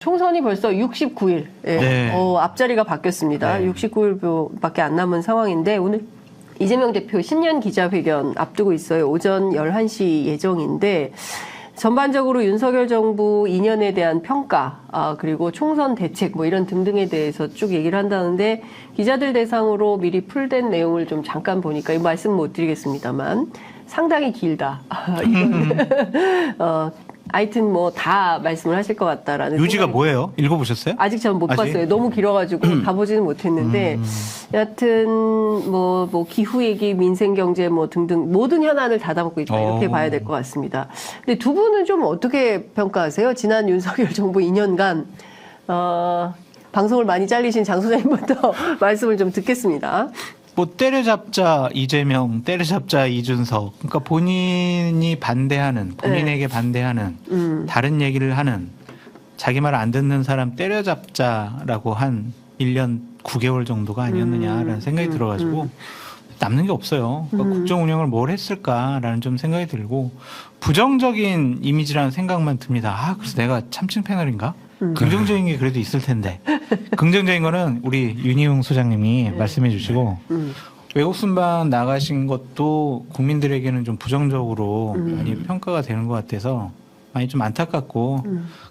총선이 벌써 69일, 예. 네. 앞자리가 바뀌었습니다. 네. 69일밖에 안 남은 상황인데 오늘 이재명 대표 신년 기자회견 앞두고 있어요. 오전 11시 예정인데 전반적으로 윤석열 정부 2년에 대한 평가, 그리고 총선 대책 뭐 이런 등등에 대해서 쭉 얘기를 한다는데 기자들 대상으로 미리 풀된 내용을 좀 잠깐 보니까 이 말씀 못 드리겠습니다만 상당히 길다. 하여튼 뭐 다 말씀을 하실 것 같다라는 요지가 생각이. 뭐예요? 읽어보셨어요? 아직 전 못 봤어요. 너무 길어가지고 가보지는 못했는데 여하튼 뭐 기후 얘기, 민생 경제 뭐 등등 모든 현안을 다 담고 있다 이렇게 봐야 될 것 같습니다. 근데 두 분은 좀 어떻게 평가하세요? 지난 윤석열 정부 2년간 방송을 많이 잘리신 장 소장님부터 말씀을 좀 듣겠습니다. 뭐 때려잡자 이재명, 때려잡자 이준석. 그러니까 본인이 반대하는, 본인에게 반대하는, 다른 얘기를 하는, 자기 말 안 듣는 사람 때려잡자라고 한 1년 9개월 정도가 아니었느냐라는 생각이 들어가지고 남는 게 없어요. 그러니까 국정 운영을 뭘 했을까라는 좀 생각이 들고 부정적인 이미지라는 생각만 듭니다. 그래서 내가 참칭 패널인가? 긍정적인 게 그래도 있을 텐데. 긍정적인 거는 우리 윤희용 소장님이 말씀해 주시고 외국 순방 나가신 것도 국민들에게는 좀 부정적으로 많이 평가가 되는 것 같아서 많이 좀 안타깝고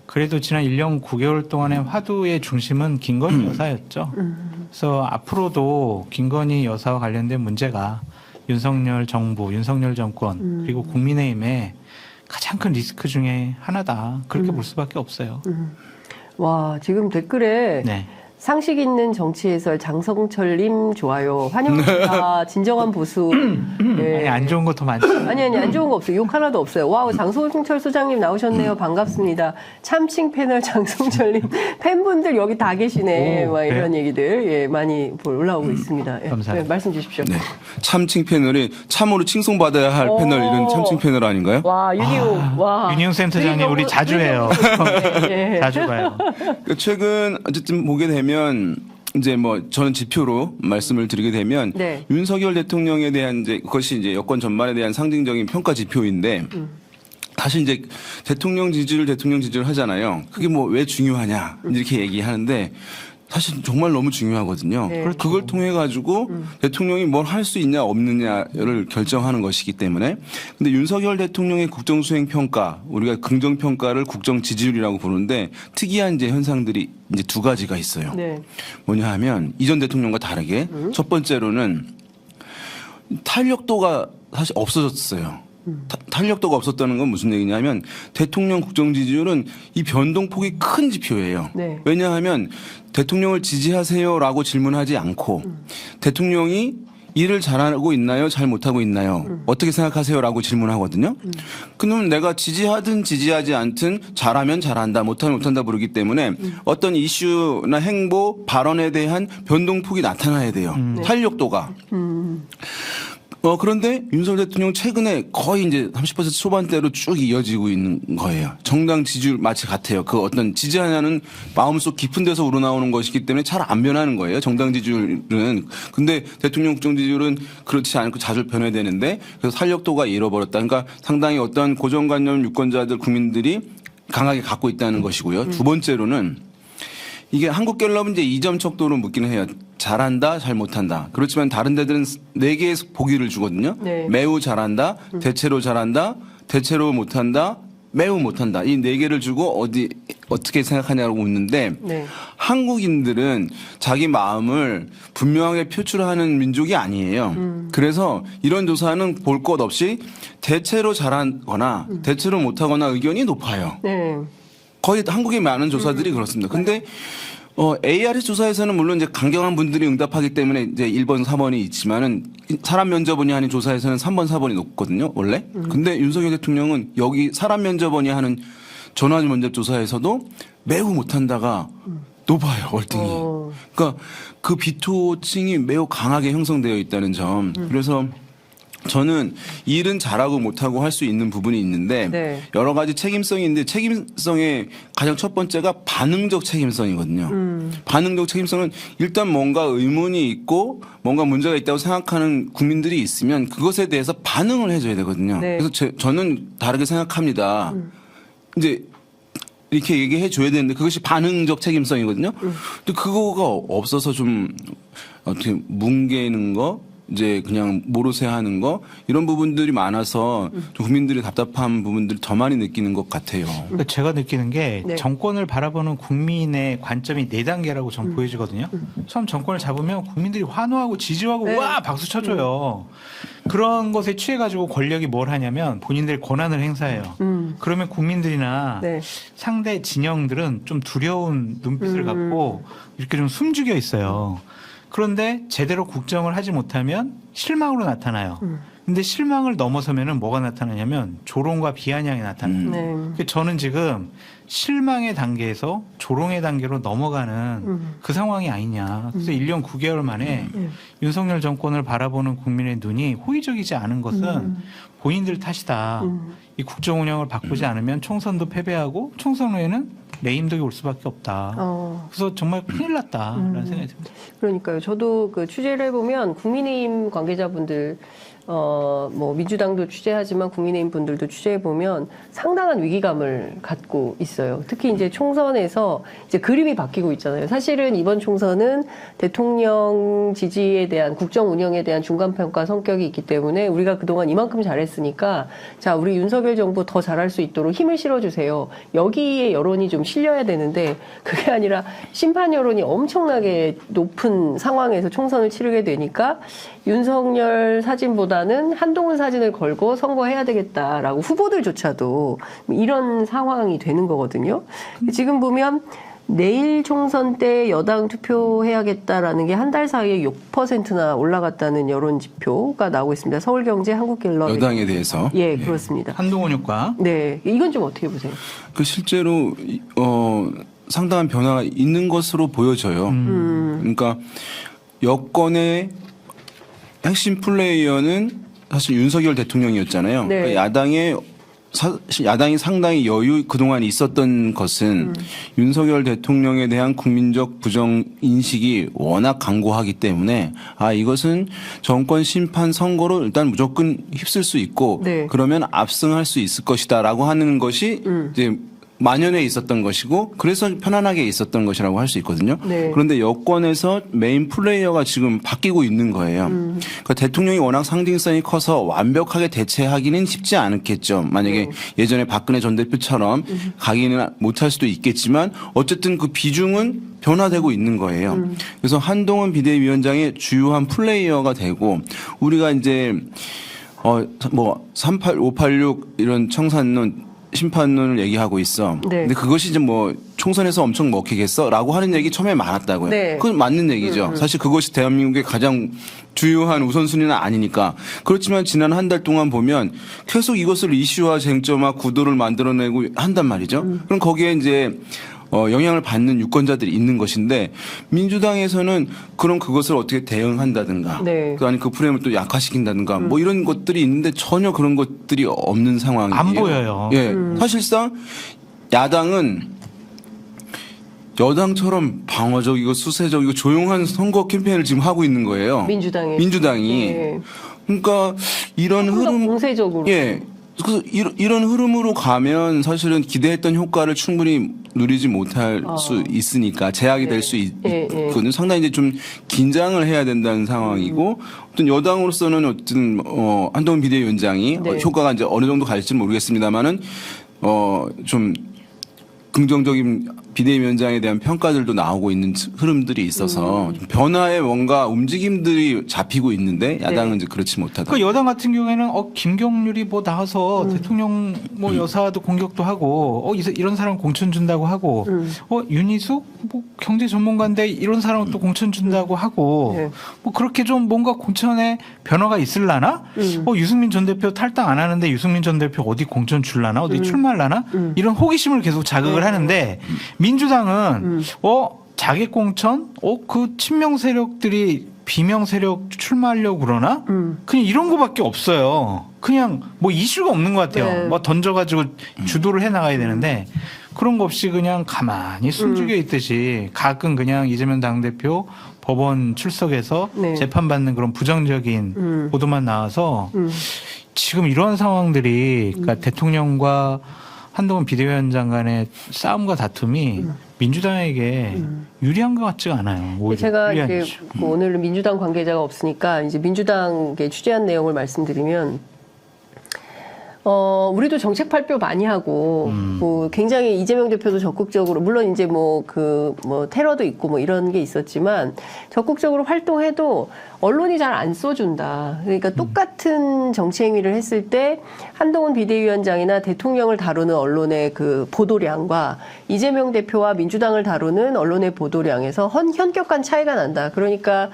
그래도 지난 1년 9개월 동안의 화두의 중심은 김건희 여사였죠. 그래서 앞으로도 김건희 여사와 관련된 문제가 윤석열 정부, 윤석열 정권 그리고 국민의힘의 가장 큰 리스크 중에 하나다. 그렇게 볼 수밖에 없어요. 와, 지금 댓글에 네. 상식 있는 정치 해설 장성철님 좋아요. 환영합니다. 진정한 보수. 예. 아니, 안 좋은 거 더 많죠. 아니, 안 좋은 거 없어요. 욕 하나도 없어요. 와우, 장성철 소장님 나오셨네요. 반갑습니다. 참칭 패널 장성철님. 팬분들 여기 다 계시네. 오, 막 이런 그래요? 얘기들 예, 많이 올라오고 있습니다. 예. 감사합니다. 네, 말씀 주십시오. 네. 참칭 패널이 참으로 칭송받아야 할 패널 이런 참칭 패널 아닌가요? 와, 윤희용. 와. 윤희용 센터장님 우리 자주 해요. 예. 자주 가요. 최근 어쨌든 보게 되면 이제 뭐 저는 지표로 말씀을 드리게 되면 네. 윤석열 대통령에 대한 이제 그것이 이제 여권 전반에 대한 상징적인 평가 지표인데 다시 이제 대통령 지지를 하잖아요. 그게 뭐 왜 중요하냐 이렇게 얘기하는데 사실 정말 너무 중요하거든요. 네. 그걸 통해 가지고 대통령이 뭘 할 수 있냐 없느냐를 결정하는 것이기 때문에 근데 윤석열 대통령의 국정 수행 평가 우리가 긍정 평가를 국정 지지율이라고 부르는데 특이한 이제 현상들이 이제 두 가지가 있어요. 네. 뭐냐 하면 이전 대통령과 다르게 첫 번째로는 탄력도가 사실 없어졌어요. 탄력도가 없었다는 건 무슨 얘기냐면 대통령 국정 지지율은 이 변동폭이 큰 지표예요. 네. 왜냐하면 대통령을 지지하세요라고 질문하지 않고 대통령이 일을 잘하고 있나요? 잘 못하고 있나요? 어떻게 생각하세요라고 질문하거든요. 그러면 내가 지지하든 지지하지 않든 잘하면 잘한다, 못하면 못한다 부르기 때문에 어떤 이슈나 행보, 발언에 대한 변동폭이 나타나야 돼요. 탄력도가. 그런데 윤석열 대통령 최근에 거의 이제 30% 초반대로 쭉 이어지고 있는 거예요. 정당 지지율 마치 같아요. 그 어떤 지지하냐는 마음속 깊은 데서 우러나오는 것이기 때문에 잘 안 변하는 거예요. 정당 지지율은. 근데 대통령 국정 지지율은 그렇지 않고 자주 변해되는데 그래서 탄력도가 잃어버렸다. 그러니까 상당히 어떤 고정관념 유권자들 국민들이 강하게 갖고 있다는 것이고요. 두 번째로는 이게 한국갤럽은 이제 2점 척도로 묻기는 해요. 잘한다, 잘 못한다. 그렇지만 다른 데들은 4개의 보기를 주거든요. 네. 매우 잘한다, 대체로 잘한다, 대체로 못한다, 매우 못한다. 이 4개를 주고 어떻게 생각하냐고 묻는데 네. 한국인들은 자기 마음을 분명하게 표출하는 민족이 아니에요. 그래서 이런 조사는 볼 것 없이 대체로 잘하거나 대체로 못하거나 의견이 높아요. 네. 거의 한국의 많은 조사들이 그렇습니다. 근데 ARS 조사에서는 물론 이제 강경한 분들이 응답하기 때문에 이제 1번, 4번이 있지만은 사람 면접원이 하는 조사에서는 3번, 4번이 높거든요, 원래. 근데 윤석열 대통령은 여기 사람 면접원이 하는 전화 면접 조사에서도 매우 못한다가 높아요, 월등히. 그러니까 그 비토층이 매우 강하게 형성되어 있다는 점. 그래서 저는 일은 잘하고 못하고 할 수 있는 부분이 있는데 네. 여러 가지 책임성이 있는데 책임성의 가장 첫 번째가 반응적 책임성이거든요. 반응적 책임성은 일단 뭔가 의문이 있고 뭔가 문제가 있다고 생각하는 국민들이 있으면 그것에 대해서 반응을 해줘야 되거든요. 네. 그래서 저는 다르게 생각합니다. 이제 이렇게 얘기해 줘야 되는데 그것이 반응적 책임성이거든요. 근데 그거가 없어서 좀 어떻게 뭉개는 거, 이제 그냥 모르쇠 하는 거 이런 부분들이 많아서 좀 국민들이 답답한 부분들을 더 많이 느끼는 것 같아요. 그러니까 제가 느끼는 게 네. 정권을 바라보는 국민의 관점이 4단계라고 전 보여지거든요. 처음 정권을 잡으면 국민들이 환호하고 지지하고 네. 와 박수 쳐줘요. 그런 것에 취해가지고 권력이 뭘 하냐면 본인들의 권한을 행사해요. 그러면 국민들이나 네. 상대 진영들은 좀 두려운 눈빛을 갖고 이렇게 좀 숨죽여 있어요. 그런데 제대로 국정을 하지 못하면 실망으로 나타나요. 근데 실망을 넘어서면은 뭐가 나타나냐면 조롱과 비아냥이 나타나요. 네. 그래서 저는 지금 실망의 단계에서 조롱의 단계로 넘어가는 그 상황이 아니냐. 그래서 1년 9개월 만에 윤석열 정권을 바라보는 국민의 눈이 호의적이지 않은 것은 본인들 탓이다. 이 국정 운영을 바꾸지 않으면 총선도 패배하고 총선 후에는 내임덕이 올 수밖에 없다. 그래서 정말 큰일 났다라는 생각이 듭니다. 그러니까요. 저도 그 취재를 해보면 국민의힘 관계자분들, 뭐 민주당도 취재하지만 국민의힘 분들도 취재해보면 상당한 위기감을 갖고 있어요. 특히 이제 총선에서 이제 그림이 바뀌고 있잖아요. 사실은 이번 총선은 대통령 지지에 대한 국정 운영에 대한 중간평가 성격이 있기 때문에 우리가 그동안 이만큼 잘했으니까 자, 우리 윤석열 정부 더 잘할 수 있도록 힘을 실어주세요. 여기에 여론이 좀 실려야 되는데 그게 아니라 심판 여론이 엄청나게 높은 상황에서 총선을 치르게 되니까 윤석열 사진보다는 한동훈 사진을 걸고 선거해야 되겠다라고 후보들조차도 이런 상황이 되는 거거든요. 지금 보면 내일 총선 때 여당 투표해야겠다라는 게 한 달 사이에 6%나 올라갔다는 여론 지표가 나오고 있습니다. 서울경제 한국갤럽 여당에 대해서. 예, 그렇습니다. 한동훈 효과. 네, 이건 좀 어떻게 보세요? 그 실제로 상당한 변화가 있는 것으로 보여져요. 그러니까 여권의 핵심 플레이어는 사실 윤석열 대통령이었잖아요. 네. 그러니까 야당이 상당히 여유 그동안 있었던 것은 윤석열 대통령에 대한 국민적 부정 인식이 워낙 강고하기 때문에 이것은 정권 심판 선거로 일단 무조건 휩쓸 수 있고 네. 그러면 압승할 수 있을 것이다라고 하는 것이 이제 만연해 있었던 것이고 그래서 편안하게 있었던 것이라고 할 수 있거든요. 네. 그런데 여권에서 메인 플레이어가 지금 바뀌고 있는 거예요. 그러니까 대통령이 워낙 상징성이 커서 완벽하게 대체하기는 쉽지 않겠죠. 만약에 예전에 박근혜 전 대표처럼 가기는 못할 수도 있겠지만 어쨌든 그 비중은 변화되고 있는 거예요. 그래서 한동훈 비대위원장의 주요한 플레이어가 되고 우리가 이제 38, 586 이런 청산론 심판론을 얘기하고 있어. 네. 근데 그것이 이제 뭐 총선에서 엄청 먹히겠어라고 하는 얘기 처음에 많았다고요. 네. 그건 맞는 얘기죠. 사실 그것이 대한민국의 가장 주요한 우선순위는 아니니까. 그렇지만 지난 한 달 동안 보면 계속 이것을 이슈화 쟁점화 구도를 만들어내고 한단 말이죠. 그럼 거기에 이제 영향을 받는 유권자들이 있는 것인데 민주당에서는 그럼 그것을 어떻게 대응한다든가 네. 아니 그 프레임을 또 약화시킨다든가 뭐 이런 것들이 있는데 전혀 그런 것들이 없는 상황이에요. 안 보여요. 예, 사실상 야당은 여당처럼 방어적이고 수세적이고 조용한 선거 캠페인을 지금 하고 있는 거예요. 민주당이. 예. 그러니까 이런 조금 더 흐름 공세적으로. 예. 그래서 이런 흐름으로 가면 사실은 기대했던 효과를 충분히 누리지 못할 수 있으니까 제약이 될 수 있거든요. 상당히 이제 좀 긴장을 해야 된다는 상황이고 어떤 여당으로서는 어떤 한동훈 비대위원장이 네. 효과가 이제 어느 정도 갈지는 모르겠습니다만은 좀 긍정적인 비대위원장에 대한 평가들도 나오고 있는 흐름들이 있어서 좀 변화의 뭔가 움직임들이 잡히고 있는데 야당은 이제 그렇지 못하다. 그 여당 같은 경우에는 김경률이 뭐 나와서 대통령 뭐 여사도 공격도 하고 이런 사람 공천 준다고 하고 윤희숙 뭐 경제 전문가인데 이런 사람 또 공천 준다고 하고 네. 뭐 그렇게 좀 뭔가 공천에 변화가 있을라나? 유승민 전 대표 탈당 안 하는데 유승민 전 대표 어디 공천 줄라나? 어디 출마할라나? 이런 호기심을 계속 자극을 하는데 민주당은 자객 공천? 그 친명 세력들이 비명 세력 출마하려고 그러나? 그냥 이런 거밖에 없어요. 그냥 뭐 이슈가 없는 것 같아요. 네. 뭐 던져가지고 주도를 해 나가야 되는데 그런 거 없이 그냥 가만히 숨죽여 있듯이 가끔 그냥 이재명 당대표 법원 출석해서 네. 재판받는 그런 부정적인 보도만 나와서 지금 이러한 상황들이 그러니까 대통령과 한동훈 비대위원장 간의 싸움과 다툼이 민주당에게 유리한 것 같지가 않아요. 오히려 제가 이제 유리하죠. 오늘 민주당 관계자가 없으니까 이제 민주당에 취재한 내용을 말씀드리면 우리도 정책 발표 많이 하고, 뭐, 굉장히 이재명 대표도 적극적으로, 물론 이제 뭐, 테러도 있고 뭐 이런 게 있었지만, 적극적으로 활동해도 언론이 잘 안 써준다. 그러니까 똑같은 정치 행위를 했을 때, 한동훈 비대위원장이나 대통령을 다루는 언론의 그 보도량과 이재명 대표와 민주당을 다루는 언론의 보도량에서 현격한 차이가 난다. 그러니까,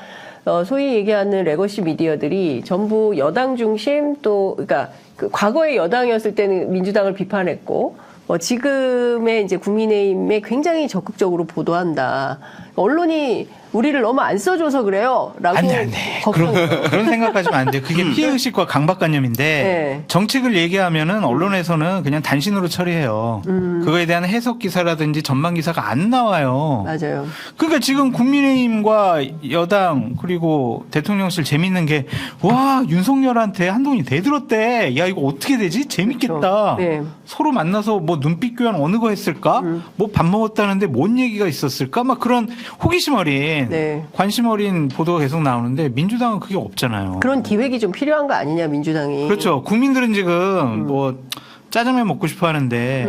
소위 얘기하는 레거시 미디어들이 전부 여당 중심 그러니까 그 과거의 여당이었을 때는 민주당을 비판했고, 지금의 이제 국민의힘에 굉장히 적극적으로 보도한다. 언론이 우리를 너무 안 써줘서 그래요. 라고. 안 돼. 그런 생각하시면 안 돼요. 그게 피해의식과 강박관념인데 네. 정책을 얘기하면은 언론에서는 그냥 단신으로 처리해요. 그거에 대한 해석 기사라든지 전망 기사가 안 나와요. 맞아요. 그러니까 지금 국민의힘과 여당 그리고 대통령실 재밌는 게 와 윤석열한테 한동훈이 대들었대. 야 이거 어떻게 되지? 재밌겠다. 그렇죠. 네. 서로 만나서 뭐 눈빛 교환 어느 거 했을까? 뭐 밥 먹었다는데 뭔 얘기가 있었을까? 막 그런 호기심 어린 네. 관심 어린 보도가 계속 나오는데 민주당은 그게 없잖아요. 그런 기획이 좀 필요한 거 아니냐, 민주당이. 그렇죠. 국민들은 지금 뭐 짜장면 먹고 싶어 하는데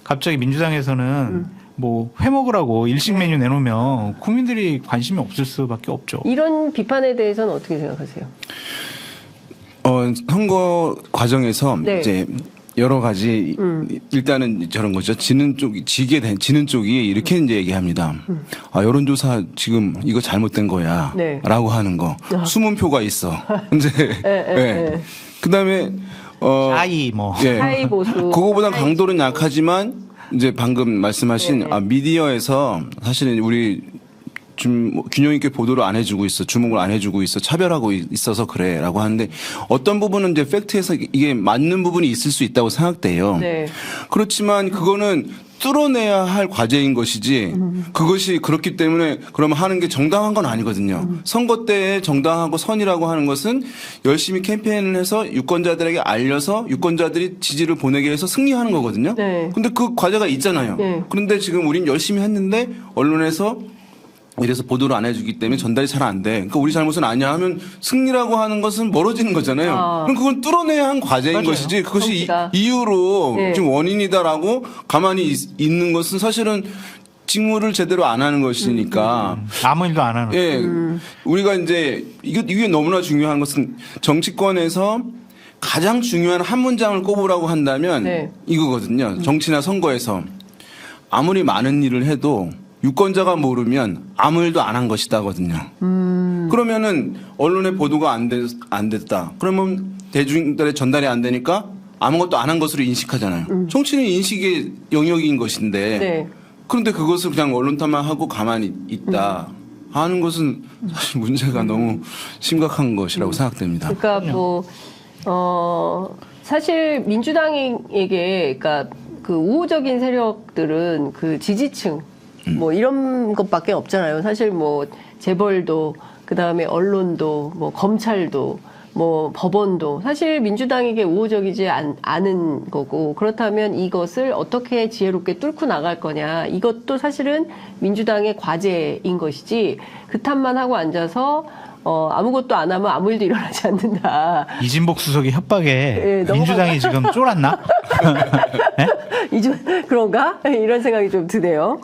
갑자기 민주당에서는 뭐 회 먹으라고 일식 메뉴 내놓으면 국민들이 관심이 없을 수밖에 없죠. 이런 비판에 대해서는 어떻게 생각하세요? 선거 과정에서 네. 이제 여러 가지 일단은 저런 거죠. 지는 쪽이 이렇게 이제 얘기합니다. 여론조사 지금 이거 잘못된 거야. 네. 라고 하는 거. 숨은 표가 있어. 이제 네. 그다음에 아이 뭐 예. 사이 보수. 그거보다 강도는 약하지만 이제 방금 말씀하신 네. 미디어에서 사실은 우리 좀 균형 있게 보도를 안 해주고 있어, 주목을 안 해주고 있어, 차별하고 있어서 그래라고 하는데 어떤 부분은 이제 팩트에서 이게 맞는 부분이 있을 수 있다고 생각돼요. 네. 그렇지만 그거는 뚫어내야 할 과제인 것이지 그것이 그렇기 때문에 그러면 하는 게 정당한 건 아니거든요. 선거 때에 정당하고 선이라고 하는 것은 열심히 캠페인을 해서 유권자들에게 알려서 유권자들이 지지를 보내게 해서 승리하는 거거든요. 네. 근데 그 과제가 있잖아요. 네. 그런데 지금 우린 열심히 했는데 언론에서 이래서 보도를 안 해주기 때문에 전달이 잘 안 돼. 그러니까 우리 잘못은 아니야 하면 승리라고 하는 것은 멀어지는 거잖아요. 그럼 그건 뚫어내야 한 과제인 맞아요. 것이지 그것이 정치가. 이유로 네. 지금 원인이다라고 가만히 있는 것은 사실은 직무를 제대로 안 하는 것이니까. 아무 일도 안 하는. 예. 우리가 이제 이게 너무나 중요한 것은 정치권에서 가장 중요한 한 문장을 꼽으라고 한다면 네. 이거거든요. 정치나 선거에서 아무리 많은 일을 해도 유권자가 모르면 아무 일도 안 한 것이다거든요. 그러면은 언론의 보도가 안 됐다. 그러면 대중들의 전달이 안 되니까 아무것도 안 한 것으로 인식하잖아요. 정치는 인식의 영역인 것인데 네. 그런데 그것을 그냥 언론 탓만하고 가만히 있다 하는 것은 사실 문제가 너무 심각한 것이라고 생각됩니다. 그러니까 사실 민주당에게 그러니까 그 우호적인 세력들은 그 지지층 뭐 이런 것밖에 없잖아요. 사실 뭐 재벌도 그다음에 언론도 뭐 검찰도 뭐 법원도 사실 민주당에게 우호적이지 않은 거고 그렇다면 이것을 어떻게 지혜롭게 뚫고 나갈 거냐 이것도 사실은 민주당의 과제인 것이지 그 탓만 하고 앉아서 아무것도 안 하면 아무 일도 일어나지 않는다. 이진복 수석의 협박에 예, 민주당이 지금 쫄았나? 그런가? 이런 생각이 좀 드네요.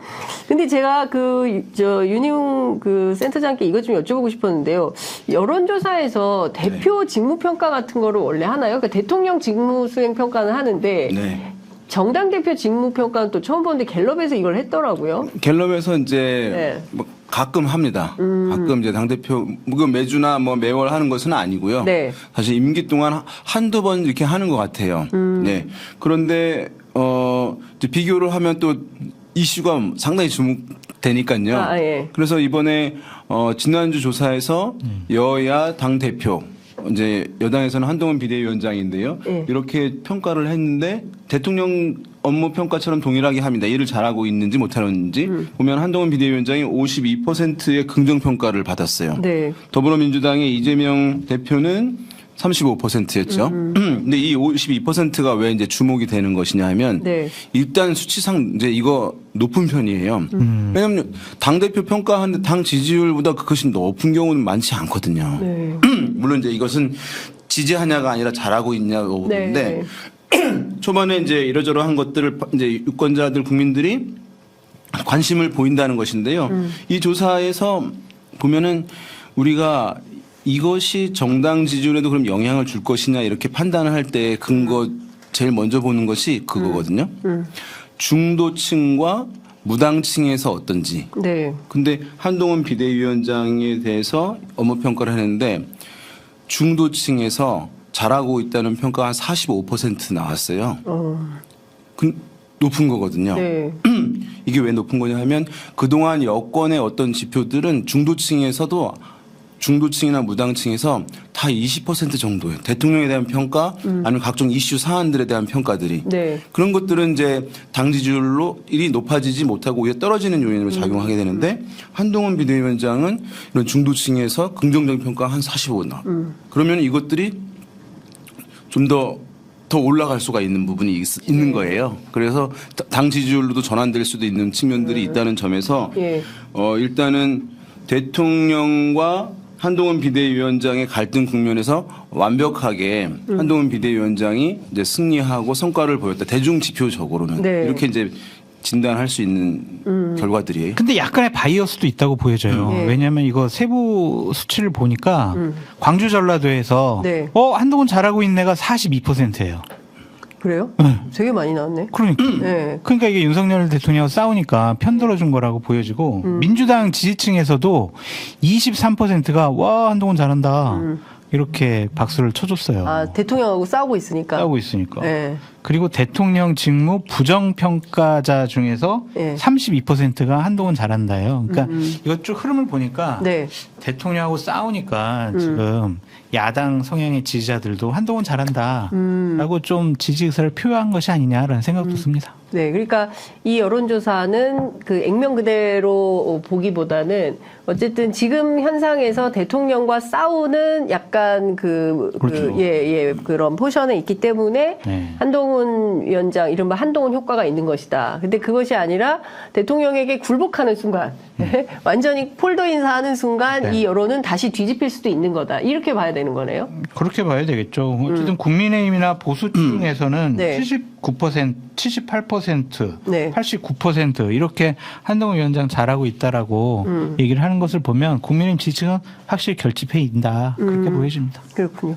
근데 제가 윤희웅 센터장께 이것 좀 여쭤보고 싶었는데요. 여론조사에서 대표 직무평가 같은 거를 원래 하나요? 그러니까 대통령 직무수행평가는 하는데 네. 정당 대표 직무평가는 또 처음 보는데 갤럽에서 이걸 했더라고요. 갤럽에서 이제 네. 뭐 가끔 합니다. 가끔 이제 당대표 매주나 뭐 매월 하는 것은 아니고요. 네. 사실 임기 동안 한두 번 이렇게 하는 것 같아요. 네. 그런데 이제 비교를 하면 또 이슈가 상당히 주목되니까요. 아, 예. 그래서 이번에 지난주 조사에서 여야 당 대표 이제 여당에서는 한동훈 비대위원장인데요. 예. 이렇게 평가를 했는데 대통령 업무 평가처럼 동일하게 합니다. 일을 잘하고 있는지 못하는지 보면 한동훈 비대위원장이 52%의 긍정 평가를 받았어요. 네. 더불어민주당의 이재명 대표는 35%였죠. 근데 이 52%가 왜 이제 주목이 되는 것이냐 하면 네. 일단 수치상 이제 이거 높은 편이에요. 왜냐하면 당대표 평가하는데 당 지지율보다 그것이 높은 경우는 많지 않거든요. 네. 물론 이제 이것은 지지하냐가 아니라 잘하고 있냐고 보는데 초반에 이제 이러저러한 것들을 이제 유권자들 국민들이 관심을 보인다는 것인데요. 이 조사에서 보면은 우리가 이것이 정당 지지율에도 그럼 영향을 줄 것이냐 이렇게 판단을 할 때 근거 제일 먼저 보는 것이 그거거든요. 중도층과 무당층에서 어떤지. 네. 근데 한동훈 비대위원장에 대해서 업무 평가를 하는데 중도층에서 잘하고 있다는 평가가 한 45% 나왔어요. 높은 거거든요. 네. 이게 왜 높은 거냐 하면 그동안 여권의 어떤 지표들은 중도층이나 무당층에서 다 20% 정도예요. 대통령에 대한 평가 아니면 각종 이슈 사안들에 대한 평가들이. 네. 그런 것들은 이제 당 지지율로 일이 높아지지 못하고 오히려 떨어지는 요인으로 작용하게 되는데 한동훈 비대위원장은 이런 중도층에서 긍정적인 평가 한 45 나와. 그러면 이것들이 좀 더 올라갈 수가 있는 부분이 있는 거예요. 그래서 당 지지율로도 전환될 수도 있는 측면들이 있다는 점에서 예. 일단은 대통령과 한동훈 비대위원장의 갈등 국면에서 완벽하게 한동훈 비대위원장이 이제 승리하고 성과를 보였다. 대중 지표적으로는 네. 이렇게 이제 진단할 수 있는 결과들이에요. 근데 약간의 바이어스도 있다고 보여져요. 예. 왜냐하면 이거 세부 수치를 보니까 광주 전라도에서 네. 한동훈 잘하고 있네가 42%예요. 그래요? 되게 많이 나왔네. 그러니까. 네. 그러니까 이게 윤석열 대통령하고 싸우니까 편들어준 거라고 보여지고 민주당 지지층에서도 23%가 와 한동훈 잘한다 이렇게 박수를 쳐줬어요. 아, 대통령하고 싸우고 있으니까. 싸우고 있으니까. 네. 그리고 대통령 직무 부정평가자 중에서 네. 32%가 한동훈 잘한다예요. 그러니까 이것 쭉 흐름을 보니까 네. 대통령하고 싸우니까 지금 야당 성향의 지지자들도 한동훈 잘한다라고 좀 지지 의사를 표한 것이 아니냐라는 생각도 듭니다. 네, 그러니까 이 여론조사는 그 액면 그대로 보기보다는 어쨌든 지금 현상에서 대통령과 싸우는 약간 그렇죠. 그런 포션에 있기 때문에 네. 한동훈 위원장, 이른바 한동훈 효과가 있는 것이다. 근데 그것이 아니라 대통령에게 굴복하는 순간, 완전히 폴더 인사하는 순간 네. 이 여론은 다시 뒤집힐 수도 있는 거다. 이렇게 봐야 되는 거네요. 그렇게 봐야 되겠죠. 어쨌든 국민의힘이나 보수층에서는 네. 79%, 78%, 네. 89% 이렇게 한동훈 위원장 잘하고 있다라고 얘기를 하는 것을 보면 국민의힘 지지층은 확실히 결집해 있다. 그렇게 보여집니다. 그렇군요.